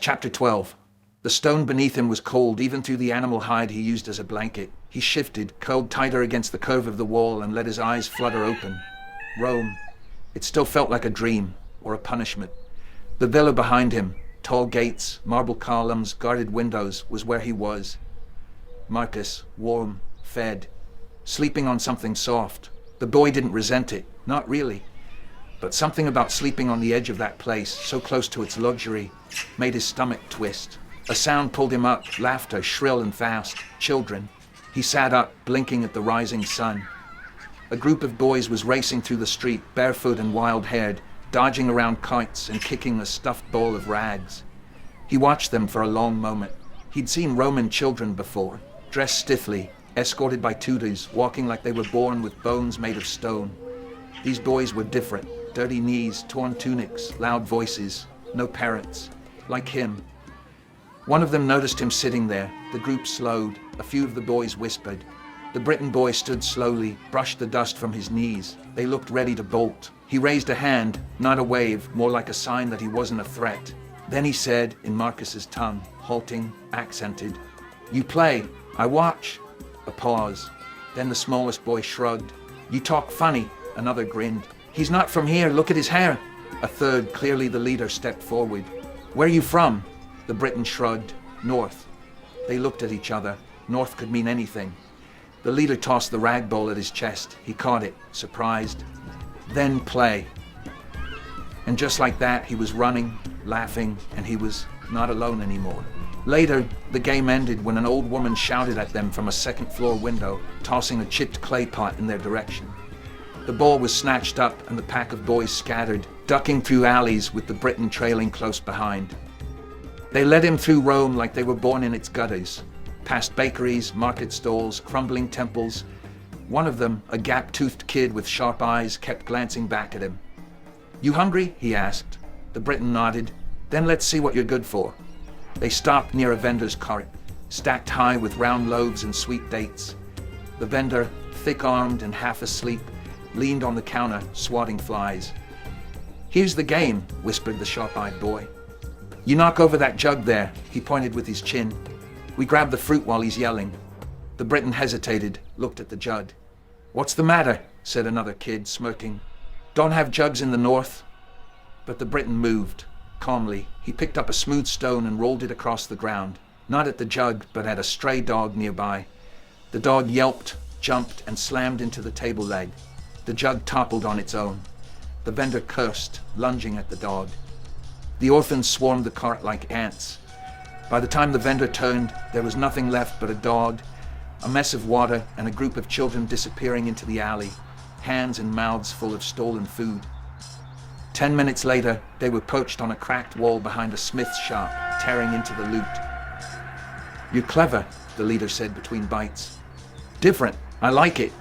Chapter 12. The stone beneath him was cold, even through the animal hide he used as a blanket. He shifted, curled tighter against the curve of the wall, and let his eyes flutter open. Rome. It still felt like a dream, or a punishment. The villa behind him, tall gates, marble columns, guarded windows, was where he was. Marcus, warm, fed, sleeping on something soft. The boy didn't resent it, not really. But something about sleeping on the edge of that place, so close to its luxury, made his stomach twist. A sound pulled him up, laughter, shrill and fast. Children. He sat up, blinking at the rising sun. A group of boys was racing through the street, barefoot and wild-haired, dodging around kites and kicking a stuffed ball of rags. He watched them for a long moment. He'd seen Roman children before, dressed stiffly, escorted by tutors, walking like they were born with bones made of stone. These boys were different. Dirty knees, torn tunics, loud voices, no parents. Like him. One of them noticed him sitting there. The group slowed. A few of the boys whispered. The Briton boy stood slowly, brushed the dust from his knees. They looked ready to bolt. He raised a hand, not a wave, more like a sign that he wasn't a threat. Then he said, in Marcus's tongue, halting, accented, "You play, I watch." A pause. Then the smallest boy shrugged. "You talk funny." Another grinned. "He's not from here, look at his hair." A third, clearly the leader, stepped forward. "Where are you from?" The Briton shrugged. "North." They looked at each other. North could mean anything. The leader tossed the rag bowl at his chest. He caught it, surprised. "Then play." And just like that, he was running, laughing, and he was not alone anymore. Later, the game ended when an old woman shouted at them from a second-floor window, tossing a chipped clay pot in their direction. The ball was snatched up and the pack of boys scattered, ducking through alleys with the Briton trailing close behind. They led him through Rome like they were born in its gutters, past bakeries, market stalls, crumbling temples. One of them, a gap-toothed kid with sharp eyes, kept glancing back at him. "You hungry?" he asked. The Briton nodded. "Then let's see what you're good for." They stopped near a vendor's cart, stacked high with round loaves and sweet dates. The vendor, thick-armed and half asleep, leaned on the counter, swatting flies. "Here's the game," whispered the sharp-eyed boy. "You knock over that jug there," he pointed with his chin. "We grab the fruit while he's yelling." The Briton hesitated, looked at the jug. "What's the matter?" said another kid, smirking. "Don't have jugs in the north." But the Briton moved. Calmly, he picked up a smooth stone and rolled it across the ground, not at the jug, but at a stray dog nearby. The dog yelped, jumped, and slammed into the table leg. The jug toppled on its own. The vendor cursed, lunging at the dog. The orphans swarmed the cart like ants. By the time the vendor turned, there was nothing left but a dog, a mess of water, and a group of children disappearing into the alley, hands and mouths full of stolen food. 10 minutes later, they were perched on a cracked wall behind a smith's shop, tearing into the loot. "You're clever," the leader said between bites. "Different. I like it."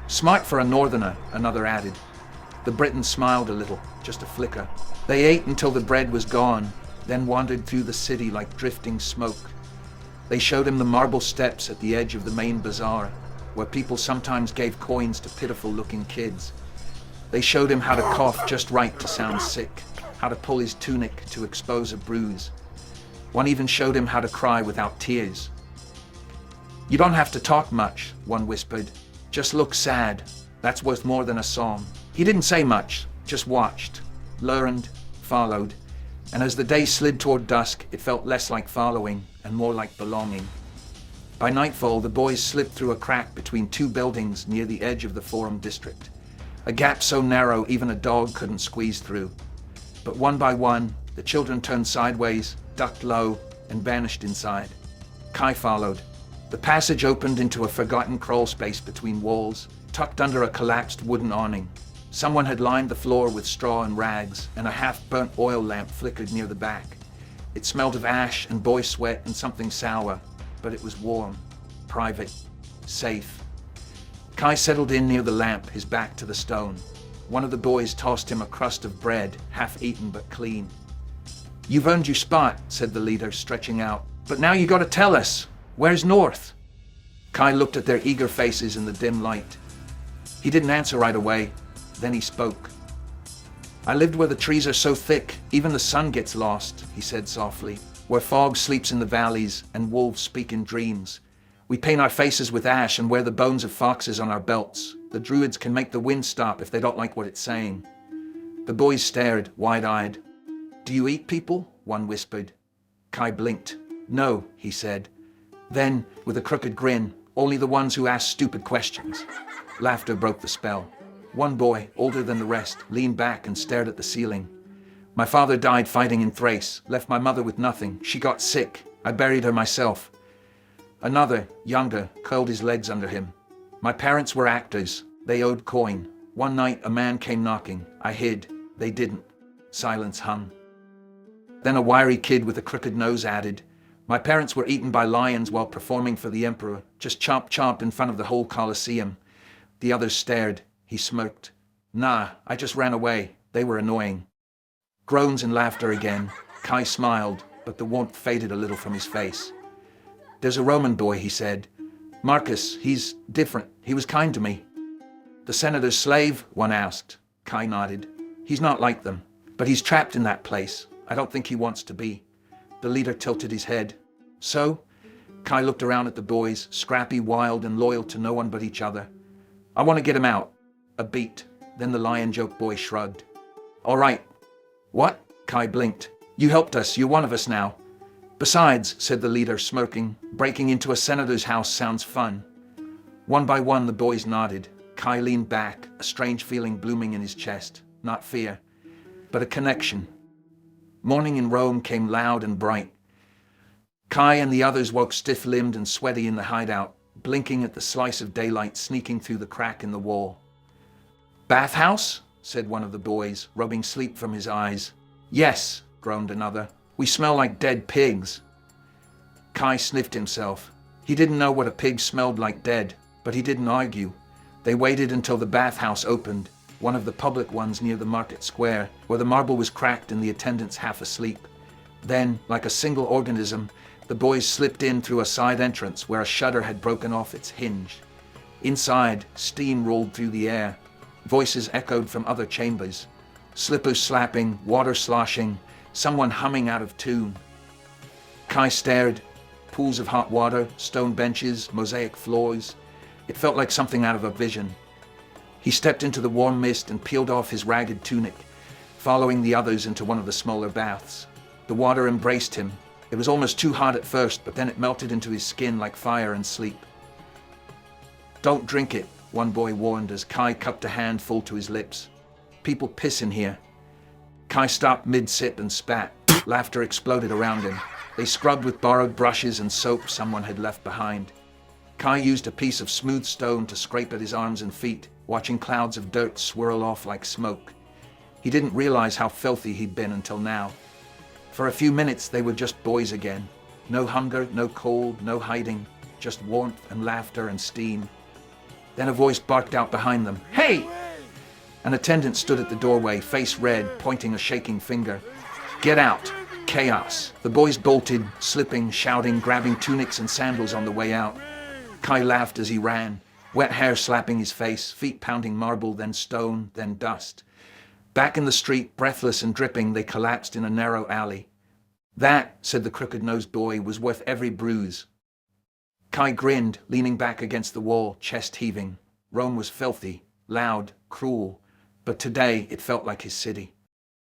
"Smart for a northerner," another added. The Briton smiled a little, just a flicker. They ate until the bread was gone, then wandered through the city like drifting smoke. They showed him the marble steps at the edge of the main bazaar, where people sometimes gave coins to pitiful-looking kids. They showed him how to cough just right to sound sick, how to pull his tunic to expose a bruise. One even showed him how to cry without tears. "You don't have to talk much," one whispered. "Just look sad. That's worth more than a song." He didn't say much, just watched, learned, followed, and as the day slid toward dusk, it felt less like following and more like belonging. By nightfall, the boys slipped through a crack between two buildings near the edge of the Forum district, a gap so narrow even a dog couldn't squeeze through. But one by one, the children turned sideways, ducked low, and vanished inside. Kai followed. The passage opened into a forgotten crawl space between walls, tucked under a collapsed wooden awning. Someone had lined the floor with straw and rags, and a half-burnt oil lamp flickered near the back. It smelled of ash and boy sweat and something sour, but it was warm, private, safe. Kai settled in near the lamp, his back to the stone. One of the boys tossed him a crust of bread, half-eaten but clean. "You've earned your spot," said the leader, stretching out. "But now you gotta tell us. Where's North?" Kai looked at their eager faces in the dim light. He didn't answer right away. Then he spoke. I lived where the trees are so thick, even the sun gets lost, he said softly. Where fog sleeps in the valleys and wolves speak in dreams. We paint our faces with ash and wear the bones of foxes on our belts. The druids can make the wind stop if they don't like what it's saying. The boys stared, wide-eyed. Do you eat people? One whispered. Kai blinked. No, he said. Then, with a crooked grin, only the ones who ask stupid questions. Laughter broke the spell. One boy, older than the rest, leaned back and stared at the ceiling. My father died fighting in Thrace, left my mother with nothing. She got sick. I buried her myself. Another, younger, curled his legs under him. My parents were actors. They owed coin. One night a man came knocking. I hid. They didn't. Silence hung. Then a wiry kid with a crooked nose added, my parents were eaten by lions while performing for the emperor, just chomp chomp in front of the whole Colosseum. The others stared. He smirked. Nah, I just ran away. They were annoying. Groans and laughter again. Kai smiled, but the warmth faded a little from his face. There's a Roman boy, he said. Marcus, he's different. He was kind to me. The senator's slave? One asked. Kai nodded. He's not like them, but he's trapped in that place. I don't think he wants to be. The leader tilted his head. So? Kai looked around at the boys, scrappy, wild, and loyal to no one but each other. I want to get him out. A beat. Then the lion joke boy shrugged. All right. What? Kai blinked. You helped us. You're one of us now. Besides, said the leader, smirking, breaking into a senator's house sounds fun. One by one, the boys nodded. Kai leaned back, a strange feeling blooming in his chest. Not fear, but a connection. Morning in Rome came loud and bright. Kai and the others woke stiff-limbed and sweaty in the hideout, blinking at the slice of daylight sneaking through the crack in the wall. Bathhouse? Said one of the boys, rubbing sleep from his eyes. Yes, groaned another. We smell like dead pigs. Kai sniffed himself. He didn't know what a pig smelled like dead, but he didn't argue. They waited until the bathhouse opened, one of the public ones near the market square, where the marble was cracked and the attendants half asleep. Then, like a single organism, the boys slipped in through a side entrance where a shutter had broken off its hinge. Inside, steam rolled through the air. Voices echoed from other chambers. Slippers slapping, water sloshing, someone humming out of tune. Kai stared. Pools of hot water, stone benches, mosaic floors. It felt like something out of a vision. He stepped into the warm mist and peeled off his ragged tunic, following the others into one of the smaller baths. The water embraced him. It was almost too hot at first, but then it melted into his skin like fire and sleep. Don't drink it, one boy warned as Kai cupped a handful to his lips. People piss in here. Kai stopped mid-sip and spat. Laughter exploded around him. They scrubbed with borrowed brushes and soap someone had left behind. Kai used a piece of smooth stone to scrape at his arms and feet, watching clouds of dirt swirl off like smoke. He didn't realize how filthy he'd been until now. For a few minutes they were just boys again. No hunger, no cold, no hiding, just warmth and laughter and steam. Then a voice barked out behind them. Hey! An attendant stood at the doorway, face red, pointing a shaking finger. Get out! Chaos! The boys bolted, slipping, shouting, grabbing tunics and sandals on the way out. Kai laughed as he ran, wet hair slapping his face, feet pounding marble, then stone, then dust. Back in the street, breathless and dripping, they collapsed in a narrow alley. That, said the crooked-nosed boy, was worth every bruise. Kai grinned, leaning back against the wall, chest heaving. Rome was filthy, loud, cruel, but today it felt like his city.